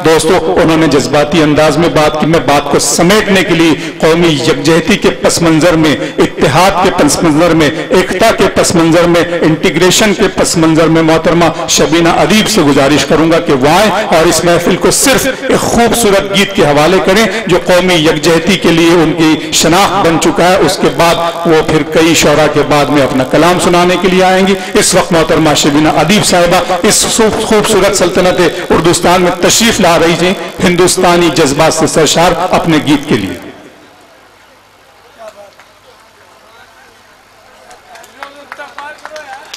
दोस्तों उन्होंने जज्बाती अंदाज में बात की। मैं बात को समेटने के लिए कौमी यकजहती के पस मंजर में, इत्तेहाद के पस मंजर में, एकता के पस मंजर में, इंटीग्रेशन के पस मंजर में मोहतरमा शबीना अदीब से गुजारिश करूंगा कि वो आए और इस महफिल को सिर्फ एक खूबसूरत गीत के हवाले करें जो कौमी यकजहती के लिए उनकी शनाख्त बन चुका है। उसके बाद वो फिर कई शौरा के बाद में अपना कलाम सुनाने के लिए आएंगी। इस वक्त मोहतरमा शबीना अदीब साहिबा इस खूबसूरत सल्तनत उर्दुस्तान में तशरीफ ला रही थी हिंदुस्तानी जज्बात से सरशार अपने गीत के लिए।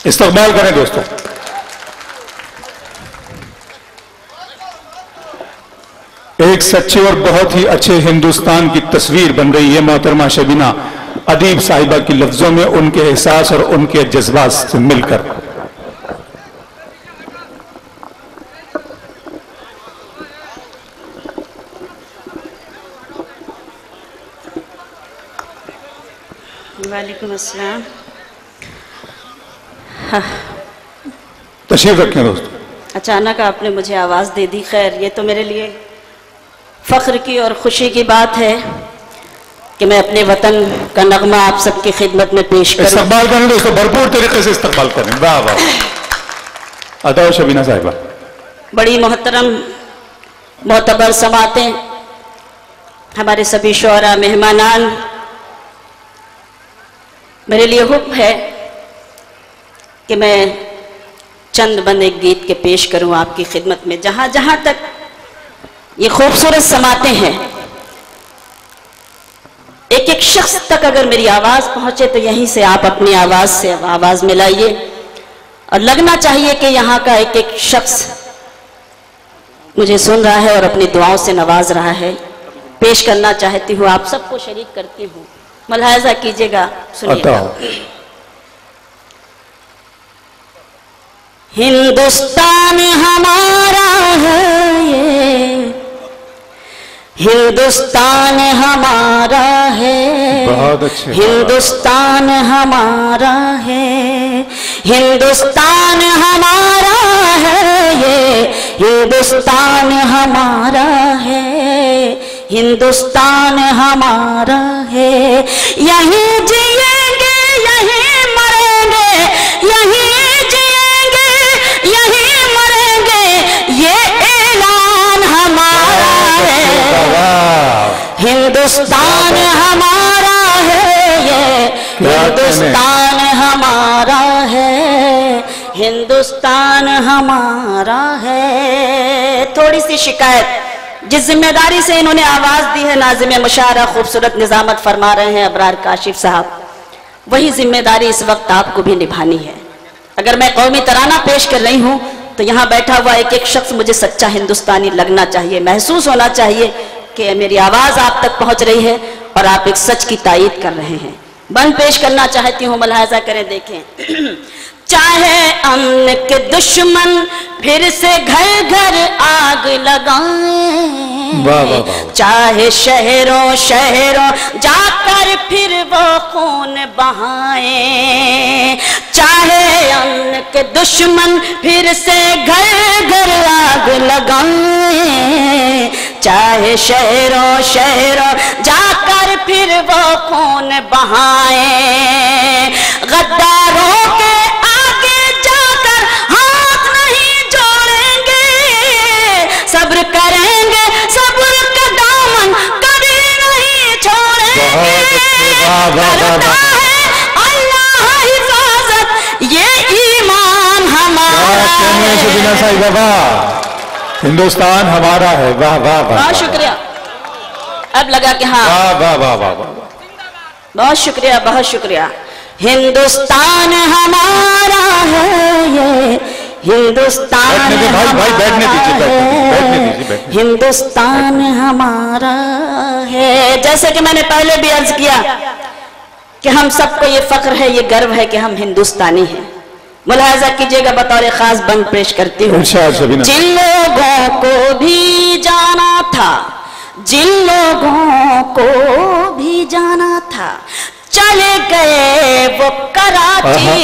इस्तकबाल करें दोस्तों। एक सच्चे और बहुत ही अच्छे हिंदुस्तान की तस्वीर बन रही है मोहतरमा शबीना अदीब साहिबा की लफ्जों में, उनके एहसास और उनके जज्बात से मिलकर। वालेकुम अस्सलाम। तशरीफ रखें दोस्तों। अचानक आपने मुझे आवाज़ दे दी। खैर, ये तो मेरे लिए फ़ख्र की और ख़ुशी की बात है कि मैं अपने वतन का नगमा आप सबकी खिदमत में पेश करूं। इस्तकबाल करें दोस्तों, भरपूर तरीके से इस्तकबाल करें। वाह वाह। अदा शबीना साहिबा। बड़ी मोहतरम मोतबर समातें, हमारे सभी शोहरा मेहमानान, मेरे लिए हुक्म है कि मैं चंद बंद एक गीत के पेश करूं आपकी खिदमत में। जहां जहां तक ये खूबसूरत समाते हैं, एक एक शख्स तक अगर मेरी आवाज पहुंचे तो यहीं से आप अपनी आवाज से आवाज मिलाइए और लगना चाहिए कि यहाँ का एक एक शख्स मुझे सुन रहा है और अपनी दुआओं से नवाज रहा है। पेश करना चाहती हूँ, आप सबको शरीक करती हूँ, मुलाहिजा कीजिएगा, सुनिएगा। हिंदुस्तान हमारा है ये, हिंदुस्तान हमारा है, बहुत अच्छे, हिंदुस्तान हमारा है, हिंदुस्तान हमारा है ये, हिंदुस्तान हमारा है, हिंदुस्तान हमारा है। यहीं जिएंगे यहीं मरेंगे, यहीं जिएंगे यहीं मरेंगे, ये ऐलान हमारा है। हिंदुस्तान हमारा है ये, हिंदुस्तान हमारा है, हिंदुस्तान हमारा है। थोड़ी सी शिकायत, जिस जिम्मेदारी से इन्होंने आवाज दी है, नाज़िम मुशायरा खूबसूरत निजामत फरमा रहे हैं अबरार काशिफ साहब, वही जिम्मेदारी इस वक्त आपको भी निभानी है। अगर मैं कौमी तराना पेश कर रही हूँ तो यहाँ बैठा हुआ एक एक शख्स मुझे सच्चा हिंदुस्तानी लगना चाहिए, महसूस होना चाहिए कि मेरी आवाज आप तक पहुंच रही है और आप एक सच की तायीद कर रहे हैं। बंद पेश करना चाहती हूँ, मुलाहिजा करें, देखें। चाहे अमन के दुश्मन फिर से घर घर आग लगाएं, चाहे शहरों शहरों जाकर फिर वो खून बहाएं, चाहे अमन के दुश्मन फिर से घर घर आग लगाएं, चाहे शहरों शहरों जाकर फिर वो खून बहाएं, गद्दारों के सब्र करेंगे, सब्र का दामन कभी नहीं छोड़ेंगे, करता है अल्लाह हिफाजत, ये ईमान हमारा है। हिंदुस्तान हमारा है। वाह वाह वाह, बहुत शुक्रिया। अब लगा कि हाँ, वाह वाह वाह वाह वाह, बहुत शुक्रिया, बहुत शुक्रिया। हिंदुस्तान हमारा है ये, हिंदुस्तान भाई बैठने दीजिए, हिंदुस्तान हमारा है। जैसे कि मैंने पहले भी अर्ज किया कि हम सबको ये फख्र है, ये गर्व है कि हम हिंदुस्तानी हैं। मुलाहिजा कीजिएगा, बतौर खास बंद पेश करती हूँ। जिन लोगों को भी जाना था, जिन लोगों को भी जाना था, चले गए वो कराची,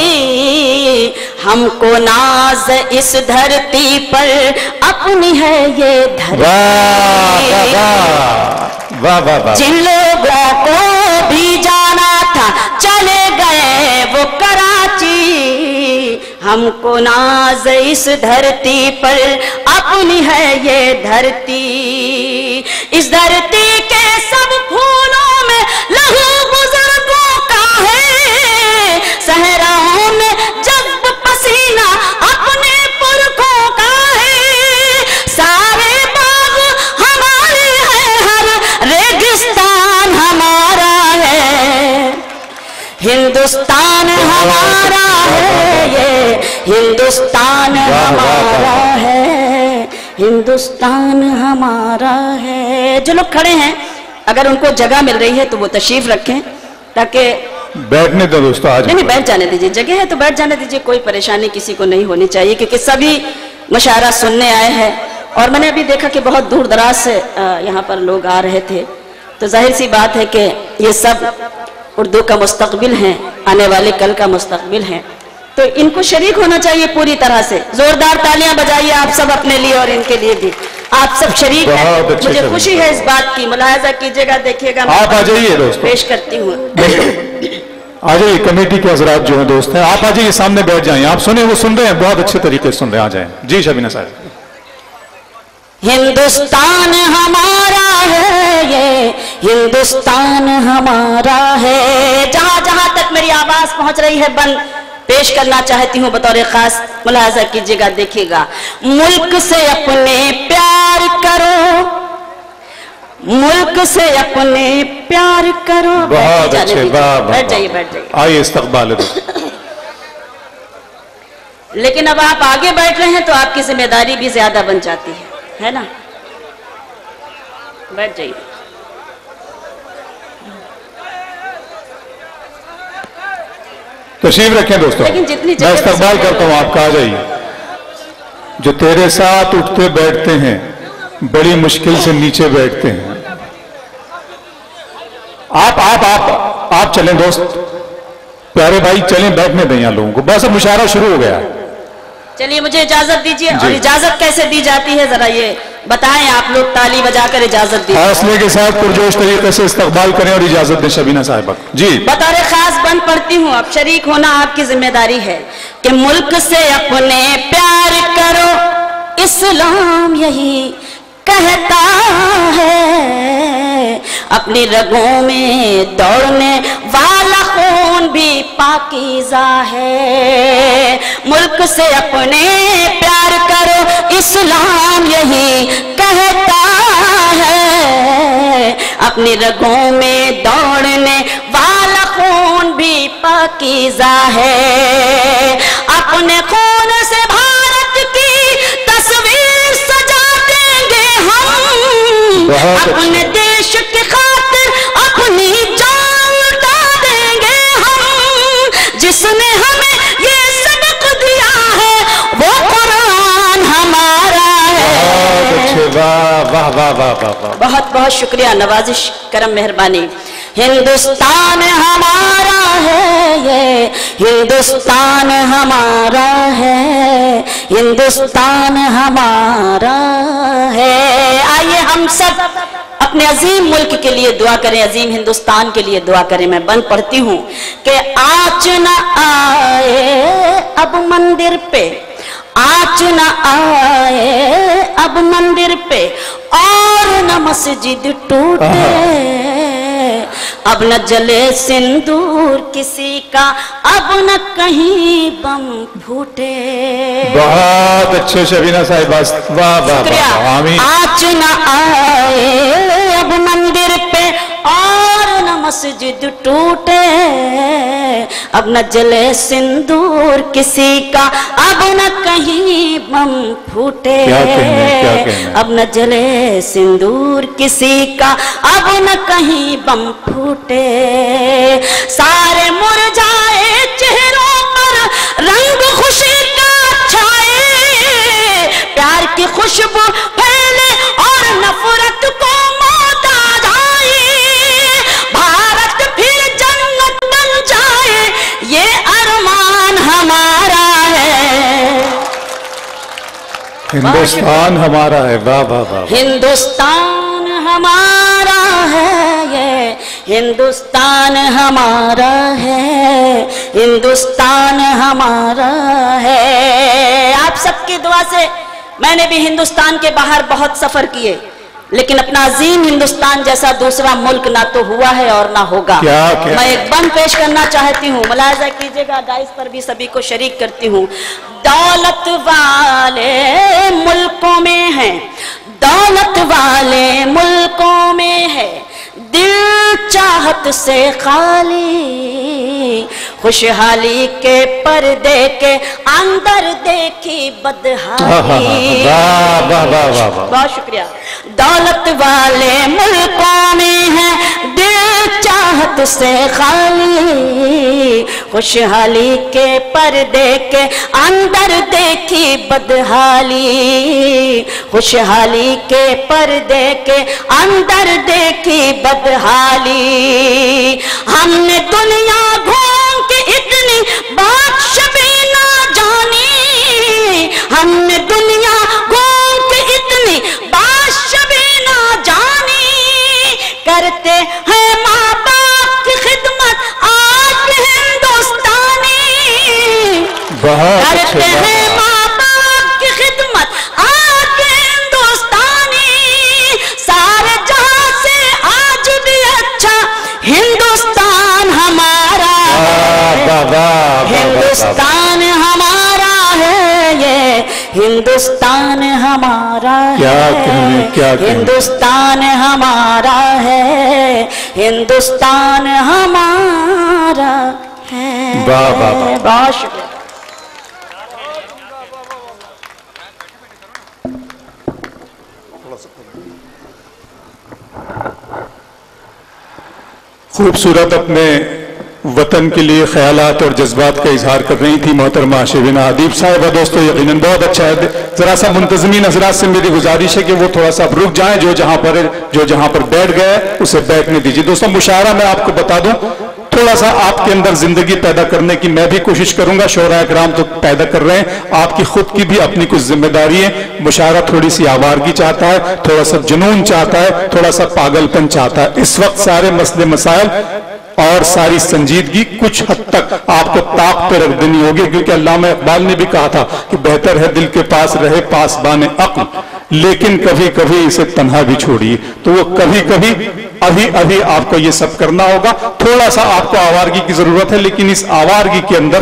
हमको नाज इस धरती पर अपनी है ये धरती। वाह वाह वाह। जिन लोगों को भी जाना था चले गए वो कराची, हमको नाज इस धरती पर अपनी है ये धरती। इस धरती के सब फूलों में लहू बुजुर्गों का है, सहराओं में जज्ब पसीना अपने पुरखों का है। सारे बाग हमारे हैं, हर रेगिस्तान हमारा है। हिंदुस्तान हमारा है, ये हिंदुस्तान हमारा है, हिंदुस्तान हमारा है। जो लोग खड़े हैं अगर उनको जगह मिल रही है तो वो तशरीफ रखें, ताकि बैठने दो दोस्तों। आज नहीं बैठ जाने दीजिए, जगह है तो बैठ जाने दीजिए, कोई परेशानी किसी को नहीं होनी चाहिए, क्योंकि सभी मुशायरा सुनने आए हैं। और मैंने अभी देखा कि बहुत दूर दराज से यहाँ पर लोग आ रहे थे, तो जाहिर सी बात है कि ये सब उर्दू का मुस्तकबिल हैं, आने वाले कल का मुस्तकबिल हैं, तो इनको शरीक होना चाहिए पूरी तरह से। जोरदार तालियां बजाइए आप सब अपने लिए और इनके लिए भी, आप सब शरीक हैं। मुझे खुशी है इस बात की, मुलाहजा कीजिएगा, देखिएगा। आप आ जाइए दोस्तों, पेश करती हूँ। आ जाइए कमेटी के हजरात जो हैं दोस्त हैं, आप आ जाइए, सामने बैठ जाएं। आप सुने, वो सुन रहे हैं, बहुत अच्छे तरीके से सुन रहे हैं, आ जाएं। जी शबीना साहब। हिंदुस्तान हमारा है, ये हिंदुस्तान हमारा है। जहां जहां तक मेरी आवाज पहुंच रही है बंद पेश करना चाहती हूँ बतौर खास, मुलाहजा कीजिएगा, देखिएगा। मुल्क से अपने प्यार करो, मुल्क से अपने प्यार करो। बहुत अच्छे, बैठ जाइए, बैठ जाइए। आइए इस्तकबाल है दोस्तों। लेकिन अब आप आगे बैठ रहे हैं तो आपकी जिम्मेदारी भी ज्यादा बन जाती है ना। बैठ जाइए। तशरीफ रखें दोस्तों, मैं इस्तकबाल करता हूँ आपका। आ जाइए। जो तेरे साथ उठते बैठते हैं बड़ी मुश्किल से नीचे बैठते हैं। आप चलें दोस्त, प्यारे भाई चलें, बैठने दें यहाँ लोगों को, बस अब मुशायरा शुरू हो गया। चलिए मुझे इजाजत दीजिए। और इजाजत कैसे दी जाती है जरा ये बताएं आप लोग, ताली बजाकर इजाजत दीजिए। हौसले के साथ पुरजोश तरीके से इस्तकबाल करें और इजाजत दें शबीना साहिबा। जी बतौर खास बंद पढ़ती हूँ, अब शरीक होना आपकी जिम्मेदारी है कि मुल्क से अपने प्यार करो, इस्लाम यही कहता है। अपनी रगों में दौड़ने वाला खून भी पाकीज़ा है। मुल्क से अपने प्यार करो, इस्लाम यही कहता है। अपनी रगों में दौड़ने वाला खून भी पाकीज़ा है। अपने खून से भारत की तस्वीर सजा देंगे हम, अपने देश की खातिर अपनी जान लुटा देंगे हम। जिसने हमें ये सबक दिया है वो कुरान हमारा है। वाह वाह वाह वाह वाह। बहुत बहुत शुक्रिया, नवाजिश, करम, मेहरबानी। हिंदुस्तान हमारा है, ये हिंदुस्तान हमारा है, हिंदुस्तान हमारा है। आइए हम सब अपने अजीम मुल्क के लिए दुआ करें, अजीम हिंदुस्तान के लिए दुआ करें। मैं बंद पढ़ती हूँ कि आँच न आए अब मंदिर पे, आँच न आए अब मंदिर पे, और न मस्जिद टूटे। अब न जले सिंदूर किसी का, अब न कहीं बम फूटे। बहुत अच्छे शबीना साहिब, वाह वाह वाह, आमीन। आँच न आए अब मंदिर पे, और न मस्जिद टूटे। अब न जले सिंदूर किसी का, अब न कहीं बम फूटे। क्या कहने। अब न जले सिंदूर किसी का, अब न कहीं बम फूटे। सारे मुरझाए चेहरों पर रंग खुशी का छाए। प्यार की खुशबू फैले और नफरत को मौत आ जाए। भारत फिर जन्नत बन जाए, ये अरमान हमारा है। हिंदुस्तान हमारा है, वाह वाह वाह। हिंदुस्तान हमारा है, ये हिंदुस्तान हमारा है, हिंदुस्तान हमारा है। आप सबकी दुआ से मैंने भी हिंदुस्तान के बाहर बहुत सफर किए, लेकिन अपना अजीम हिंदुस्तान जैसा दूसरा मुल्क ना तो हुआ है और ना होगा। क्या? मैं एक बंद पेश करना चाहती हूँ, मुलाहिजा कीजिएगा, डाइस पर भी सभी को शरीक करती हूँ। दौलत वाले मुल्कों में है, दौलत वाले मुल्कों में है दिल चाहत से खाली, खुशहाली के पर्दे के अंदर देखी बदहाली। बहुत शुक्रिया। दौलत वाले मुल्कों में है दिल चाहत से खाली, खुशहाली के पर्दे के अंदर देखी बदहाली, खुशहाली के पर्दे के अंदर देखी बदहाली। हमने दुनिया घूम के इतनी बात भी ना जानी, हमने दुनिया घूम के इतनी बात भी ना जानी, करते हैं माँ बाप की खिदमत आज हिंदुस्तानी, करते हैं माँ बाप की खिदमत आज हिंदुस्तानी। सारे जहां से आज भी अच्छा हिंदुस्तान हमारा है, हिंदुस्तान हमारा है, ये हिंदुस्तान हमारा है, हिंदुस्तान हमारा है, हिंदुस्तान हमारा है। बहुत शुक्रिया। खूबसूरत अपने वतन के लिए ख्यालात और जज्बात का इजहार कर रही थी मोहतरमा शिवीना अदीब साहिबा। दोस्तों यकीनन बहुत अच्छा है। जरा सा मुंतज़मीन हज़रात से मेरी गुजारिश है कि वो थोड़ा सा रुक जाएं, जो जहां पर बैठ गए उसे बैठने दीजिए। दोस्तों मुशायरा मैं आपको बता दूं, थोड़ा सा आपके अंदर जिंदगी पैदा करने की मैं भी कोशिश करूंगा, शोरा इकराम तो पैदा कर रहे हैं, आपकी खुद की भी अपनी कुछ जिम्मेदारी है। मुशायरा थोड़ी सी आवारगी चाहता है, थोड़ा सा जुनून चाहता है, थोड़ा सा पागलपन चाहता है। इस वक्त सारे मसले मसाइल और सारी संजीदगी कुछ हद तक आपको ताक पे रख देनी होगी, क्योंकि अल्लामा इकबाल ने भी कहा था कि बेहतर है दिल के पास रहे पासबान अक्ल, लेकिन कभी कभी इसे तन्हा भी छोड़िए। तो वो कभी कभी अभी आपको ये सब करना होगा। थोड़ा सा आपको आवारगी की जरूरत है, लेकिन इस आवारगी के अंदर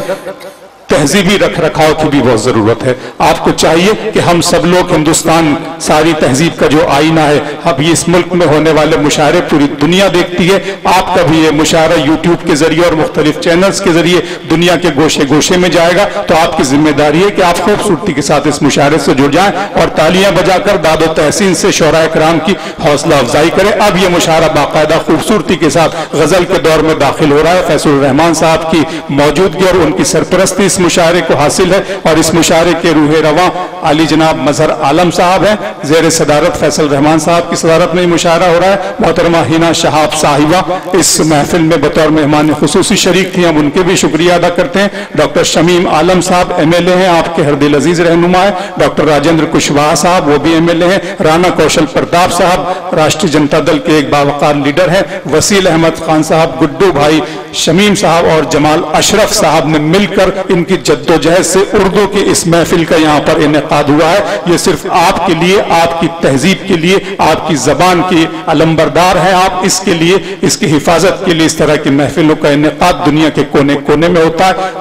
तहजीबी रख रखाव की भी बहुत जरूरत है। आपको चाहिए कि हम सब लोग, हिंदुस्तान सारी तहजीब का जो आईना है, अब ये इस मुल्क में होने वाले मुशायरे पूरी दुनिया देखती है। आपका भी ये मुशायरा यूट्यूब के जरिए और मुख्तलिफ चैनल्स के जरिए दुनिया के गोशे गोशे में जाएगा। तो आपकी जिम्मेदारी है कि आप खूबसूरती के साथ इस मुशायरे से जुड़ जाएं और तालियां बजाकर दादो तहसीन से शोरा कराम की हौसला अफजाई करें। अब ये मुशायरा बाकायदा खूबसूरती के साथ गजल के दौर में दाखिल हो रहा है। फैसल रहमान साहब की मौजूदगी और उनकी सरपरस्ती इस मुशायरे को हासिल है, और इस मुशायरे के रूहे रवां अली जनाब मजहर आलम साहब हैं। जेर सदारत फैसल रहमान साहब की सदारत में मुशायरा हो रहा है। मोहतरमा हिना शहाब साहिबा इस महफिल में बतौर मेहमान खुसूसी शरीक थी, हम उनके भी शुक्रिया अदा करते हैं। डॉक्टर शमीम आलम साहब MLA हैं, आपके हरदिल अजीज रहनुमा है। डॉक्टर राजेंद्र कुशवाहा साहब वो भी MLA हैं। राना कौशल प्रताप साहब राष्ट्रीय जनता दल के एक बावकार लीडर हैं। वसील अहमद खान साहब, गुड्डू भाई शमीम साहब और जमाल अशरफ साहब ने मिलकर इनकी जद्दोजहद से उर्दू की इस महफिल का यहाँ पर इनेकाद हुआ है। ये सिर्फ आपके लिए, आपकी तहजीब के लिए, आपकी जबान की अलंबरदार है आप, इसके लिए, इसकी हिफाजत के लिए इस तरह की महफिलों का इनेकाद दुनिया के कोने कोने में होता है।